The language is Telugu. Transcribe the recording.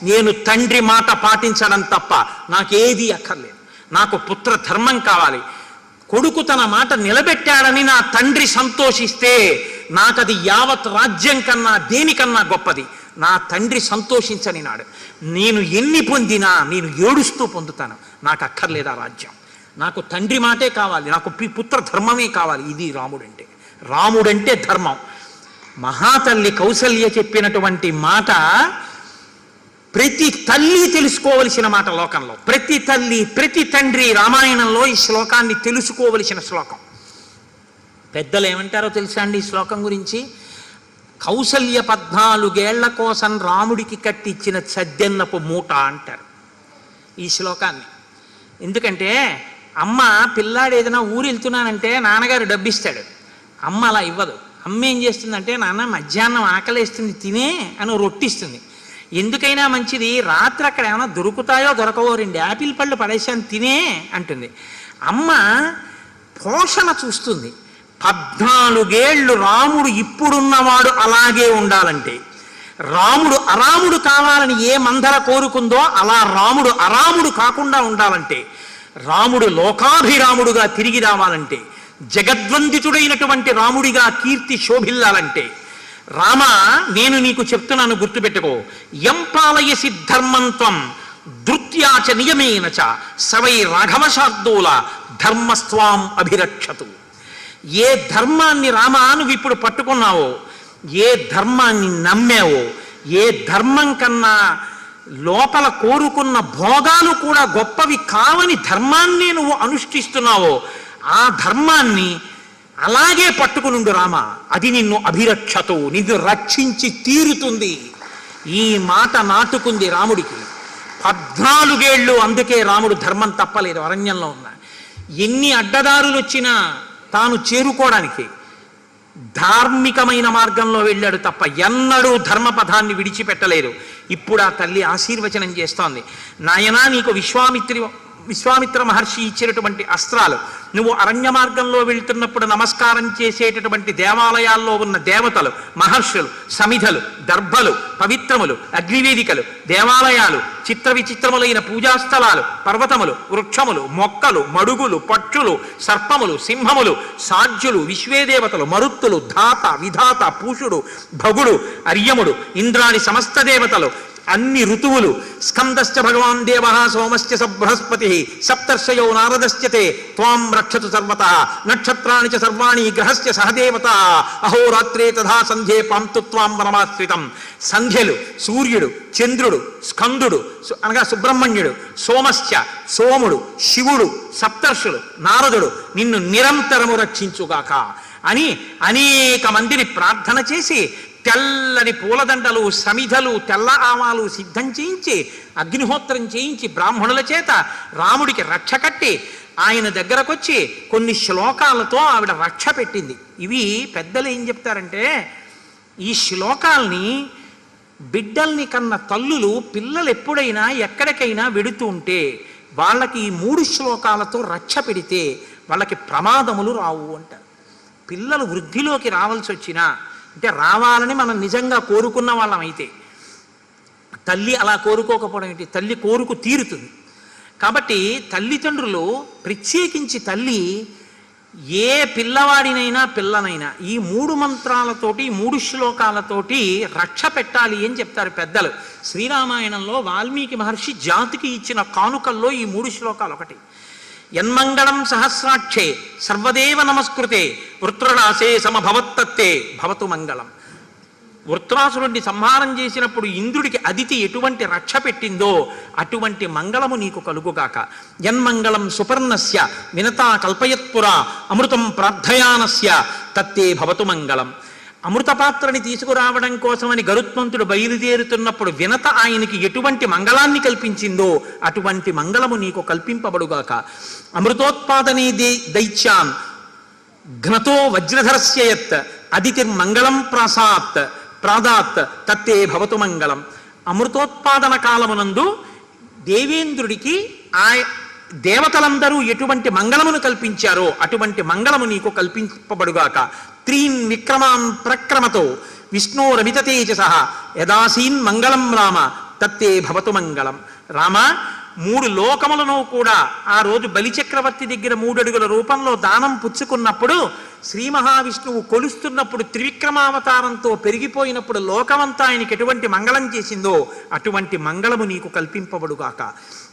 నేను తండ్రి మాట పాటించడం తప్ప నాకేది అక్కర్లేదు. నాకు పుత్ర ధర్మం కావాలి. కొడుకు తన మాట నిలబెట్టాడని నా తండ్రి సంతోషిస్తే నాకది యావత్ రాజ్యం కన్నా దేనికన్నా గొప్పది. నా తండ్రి సంతోషించని నాడు నేను ఎన్ని పొందినా నేను ఏడుస్తూ పొందుతాను. నాకు అక్కర్లేదా రాజ్యం, నాకు తండ్రి మాటే కావాలి, నాకు పుత్ర ధర్మమే కావాలి. ఇది రాముడంటే. రాముడంటే ధర్మం. మహాతల్లి కౌసల్య చెప్పినటువంటి మాట ప్రతి తల్లి తెలుసుకోవలసిన మాట లోకంలో. ప్రతి తల్లి ప్రతి తండ్రి రామాయణంలో ఈ శ్లోకాన్ని తెలుసుకోవలసిన శ్లోకం. పెద్దలు ఏమంటారో తెలుసా అండి ఈ శ్లోకం గురించి? కౌసల్య 14 ఏళ్ల కోసం రాముడికి కట్టించిన సద్దెన్నపు మూట అంటారు ఈ శ్లోకాన్ని. ఎందుకంటే అమ్మ పిల్లాడు ఏదైనా ఊరు వెళ్తున్నానంటే నాన్నగారు డబ్బిస్తాడు, అమ్మ అలా ఇవ్వదు. అమ్మ ఏం చేస్తుందంటే, నాన్న మధ్యాహ్నం ఆకలేస్తుంది తినే అని రొట్టిస్తుంది. ఎందుకైనా మంచిది, రాత్రి అక్కడ ఏమైనా దొరుకుతాయో దొరకవో 2 యాపిల్ పళ్ళు పడేసాను తినే అంటుంది. అమ్మ పోషణ చూస్తుంది. 14 ఏళ్ళు రాముడు ఇప్పుడున్నవాడు అలాగే ఉండాలంటే, రాముడు అరాముడు కావాలని ఏ మందర కోరుకుందో అలా రాముడు అరాముడు కాకుండా ఉండాలంటే, రాముడు లోకాభిరాముడుగా తిరిగి రావాలంటే, జగద్వందితుడైనటువంటి రాముడిగా కీర్తి శోభిల్లాలంటే, రామ నేను నీకు చెప్తున్నాను గుర్తుపెట్టుకో, యం పాలయసి ధర్మంత్వం ధృత్యాచ నియమేన చ సవై రాఘవశార్దూల ధర్మస్వాం అభిరక్షతు. ఏ ధర్మాన్ని రామా నువ్వు ఇప్పుడు పట్టుకున్నావో, ఏ ధర్మాన్ని నమ్మావో, ఏ ధర్మం కన్నా లోపల కోరుకున్న భోగాలు కూడా గొప్పవి కావని ధర్మాన్ని నువ్వు అనుష్ఠిస్తున్నావో ఆ ధర్మాన్ని అలాగే పట్టుకునుండు రామ, అది నిన్ను అభిరక్షతు, నిన్ను రక్షించి తీరుతుంది. ఈ మాట నాటుకుంది రాముడికి 14 ఏళ్ళు. అందుకే రాముడు ధర్మం తప్పలేదు. అరణ్యంలో ఉన్న ఎన్ని అడ్డదారులు వచ్చినా తాను చేరుకోవడానికి ధార్మికమైన మార్గంలో వెళ్ళాడు తప్ప ఎన్నడూ ధర్మపథాన్ని విడిచిపెట్టలేదు. ఇప్పుడు ఆ తల్లి ఆశీర్వచనం చేస్తోంది, నాయనా నీకు విశ్వామిత్ర మహర్షి ఇచ్చినటువంటి అస్త్రాలు, నువ్వు అరణ్య మార్గంలో వెళ్తున్నప్పుడు నమస్కారం చేసేటటువంటి దేవాలయాల్లో ఉన్న దేవతలు, మహర్షులు, సమిధలు, దర్భలు, పవిత్రములు, అగ్నివేదికలు, దేవాలయాలు, చిత్ర విచిత్రములైన పూజాస్థలాలు, పర్వతములు, వృక్షములు, మొక్కలు, మడుగులు, పక్షులు, సర్పములు, సింహములు, సాధ్యులు, విశ్వేదేవతలు, మరుత్తులు, ధాత, విధాత, పూషుడు, భగుడు, అర్యముడు, ఇంద్రాది సమస్త దేవతలు, అన్ని ఋతువులు, స్కందశ్చ భగవాన్ దేవ సోమశ్చ సబృహస్పతి సప్తర్షయో నారదశ్చతే త్వాం రక్షతు సర్వత నక్షత్రాణి చ సర్వాణి గ్రహశ్చ సహదేవత అహోరాత్రే తథా సంధ్యే పాంతు త్వాం వనమాశ్రితం. సంధ్యలు, సూర్యుడు, చంద్రుడు, స్కందుడు అనగా సుబ్రహ్మణ్యుడు, సోమశ్చ సోముడు, శివుడు, సప్తర్షులు, నారదుడు నిన్ను నిరంతరము రక్షించుగాక అని అనేక మందిని ప్రార్థన చేసి తెల్లని పూలదండలు, సమిధలు, తెల్ల ఆవాలు సిద్ధం చేయించి అగ్నిహోత్రం చేయించి బ్రాహ్మణుల చేత రాముడికి రక్ష కట్టి ఆయన దగ్గరకొచ్చి కొన్ని శ్లోకాలతో ఆవిడ రక్ష పెట్టింది. ఇవి పెద్దలు ఏం చెప్తారంటే, ఈ శ్లోకాల్ని బిడ్డల్ని కన్న తల్లులు పిల్లలు ఎప్పుడైనా ఎక్కడికైనా వెడుతూ ఉంటే వాళ్ళకి ఈ 3 శ్లోకాలతో రక్ష పెడితే వాళ్ళకి ప్రమాదములు రావు అంటారు. పిల్లలు వృద్ధిలోకి రావాల్సి వచ్చినా, అంటే రావాలని మనం నిజంగా కోరుకున్న వాళ్ళం అయితే, తల్లి అలా కోరుకోకపోవడం ఏంటి, తల్లి కోరుకు తీరుతుంది. కాబట్టి తల్లిదండ్రులు, ప్రత్యేకించి తల్లి ఏ పిల్లవాడినైనా పిల్లనైనా ఈ 3 మంత్రాలతోటి 3 శ్లోకాలతోటి రక్ష పెట్టాలి అని చెప్తారు పెద్దలు. శ్రీరామాయణంలో వాల్మీకి మహర్షి జాతికి ఇచ్చిన కానుకల్లో ఈ 3 శ్లోకాలు ఒకటి. యన్మంగళం సహస్రాక్షే సర్వదేవ నమస్కృతే వృత్రరాసే సమభవత్తత్తే భవతు మంగళం. వృత్రాసురుడిని సంహారం చేసినప్పుడు ఇంద్రుడికి అదితి ఎటువంటి రక్ష పెట్టిందో అటువంటి మంగళము నీకు కలుగుగాక. యన్మంగళం సుపర్ణస్య వినతా కల్పయత్పురా అమృతం ప్రార్థయానస్య తత్తే భవతు మంగళం. అమృతపాత్రని తీసుకురావడం కోసమని గరుత్మంతుడు బయలుదేరుతున్నప్పుడు వినత ఆయనకి ఎటువంటి మంగళాన్ని కల్పించిందో అటువంటి మంగళము నీకు కల్పింపబడుగాక. అమృతోత్పాదనే దైత్యాన్ ఘ్నతో వజ్రధరస్యయత్ అదితిర్మంగళం ప్రాదాత్ తత్తే భవతు మంగళం. అమృతోత్పాదన కాలమునందు దేవేంద్రుడికి దేవతలందరూ ఎటువంటి మంగళమును కల్పించారో అటువంటి మంగళము నీకు కల్పింపబడుగాక. 3 విక్రమాన్ ప్రక్రమతో విష్ణోరమిత తేజస యదాసీన్ మంగళం రామ తత్తే భవతు మంగళం. రామ, 3 లోకములను కూడా ఆ రోజు బలిచక్రవర్తి దగ్గర 3 అడుగుల రూపంలో దానం పుచ్చుకున్నప్పుడు, శ్రీ మహావిష్ణువు కొలుస్తున్నప్పుడు, త్రివిక్రమావతారంతో పెరిగిపోయినప్పుడు లోకమంతా ఆయనకి ఎటువంటి మంగళం చేసిందో అటువంటి మంగళము నీకు కల్పింపబడుగాక.